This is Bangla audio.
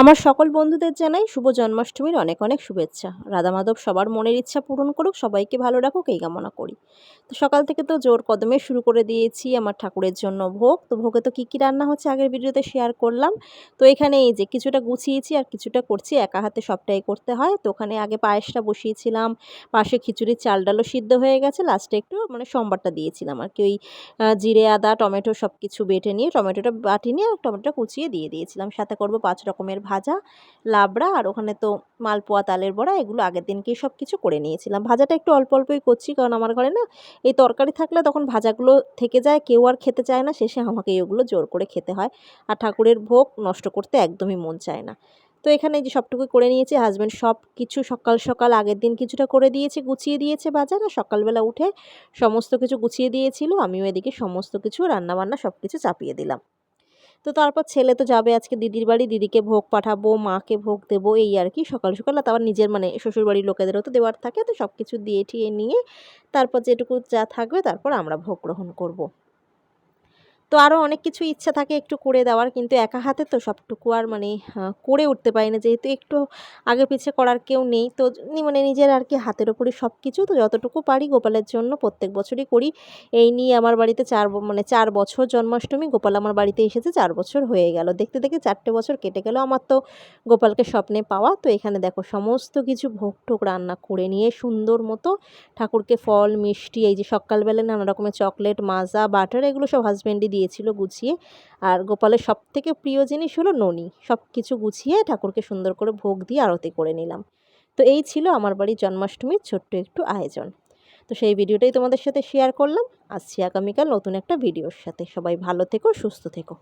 আমার সকল বন্ধুদের জানাই শুভ জন্মাষ্টমীর অনেক অনেক শুভেচ্ছা। রাধা মাধব সবার মনের ইচ্ছা পূরণ করুক, সবাইকে ভালো রাখুক এই কামনা করি। তো সকাল থেকে তো জোর কদমে শুরু করে দিয়েছি আমার ঠাকুরের জন্য ভোগ। তো ভোগে তো কী রান্না হচ্ছে আগের ভিডিওতে শেয়ার করলাম। তো এখানে এই যে কিছুটা গুছিয়েছি আর কিছুটা করছি, একা হাতে সবটাই করতে হয়। তো ওখানে আগে পায়েসটা বসিয়েছিলাম, পাশে খিচুড়ির চাল ডালও সিদ্ধ হয়ে গেছে, লাস্টে একটু মানে সম্বারটা দিয়েছিলাম আর কি। ওই জিরে, আদা, টমেটো সব কিছু বেটে নিয়ে, টমেটোটা বাটি নিয়ে আর টমেটোটা কুচিয়ে দিয়ে দিয়েছিলাম। সাথে করব ৫ রকমের ভাজা, লাবড়া আর ওখানে তো মালপোয়া, তালের বড়া, এগুলো আগের দিনকেই সব কিছু করে নিয়েছিলাম। ভাজাটা একটু অল্প অল্পই করছি, কারণ আমার ঘরে না এই তরকারি থাকলে তখন ভাজাগুলো থেকে যায়, কেউ আর খেতে চায় না, শেষে আমাকেই ওগুলো জোর করে খেতে হয়। আর ঠাকুরের ভোগ নষ্ট করতে একদমই মন চায় না। তো এখানে এই যে সবটুকুই করে নিয়েছি। হাসব্যান্ড সব কিছু সকাল সকাল আগের দিন কিছুটা করে দিয়েছে, গুছিয়ে দিয়েছে বাজার, আর সকালবেলা উঠে সমস্ত কিছু গুছিয়ে দিয়েছিল। আমিও এদিকে সমস্ত কিছু রান্নাবান্না সব কিছু চাপিয়ে দিলাম। তো তারপর ছেলে তো যাবে আজকে দিদির বাড়ি, দিদিকে ভোগ পাঠাবো, মাকে ভোগ দেবো, এই আর কি সকাল সকাল। আর তারপর নিজের মানে শ্বশুরবাড়ির লোকেদেরও তো দেওয়ার থাকে। তো সব কিছু দিয়ে ঠিয়ে নিয়ে তারপর যেটুকু যা থাকবে তারপর আমরা ভোগ গ্রহণ করব। তো আরও অনেক কিছু ইচ্ছা থাকে একটু করে দেওয়ার, কিন্তু একা হাতে তো সবটুকু আর মানে করে উঠতে পারি না, যেহেতু একটু আগে পিছে করার কেউ নেই। তো মানে নিজের আর কি হাতের ওপরই সব কিছু। তো যতটুকু পারি গোপালের জন্য প্রত্যেক বছরই করি। এই নিয়ে আমার বাড়িতে ৪ বছর জন্মাষ্টমী, গোপাল আমার বাড়িতে এসেছে ৪ বছর হয়ে গেল। দেখতে দেখতে ৪টে বছর কেটে গেল আমার তো গোপালকে স্বপ্নে পাওয়া। তো এখানে দেখো সমস্ত কিছু ভোগ টোগ রান্না করে নিয়ে সুন্দর মতো ঠাকুরকে ফল মিষ্টি, এই যে সকালবেলা নানা রকমের চকলেট, মাজা, বাটার, এগুলো সব হাজব্যান্ডই দিয়েছিল গুছিয়ে। আর গোপালের সবথেকে প্রিয় জিনিস হলো ননি। সব কিছু গুছিয়ে ঠাকুরকে সুন্দর করে ভোগ দিয়ে আরতি করে নিলাম। তো এই ছিল আমার বাড়ির জন্মাষ্টমীর ছোট্ট একটু আয়োজন। তো সেই ভিডিওটাই তোমাদের সাথে শেয়ার করলাম। আসছি আগামীকাল নতুন একটা ভিডিওর সাথে। সবাই ভালো থেকো, সুস্থ থেকো।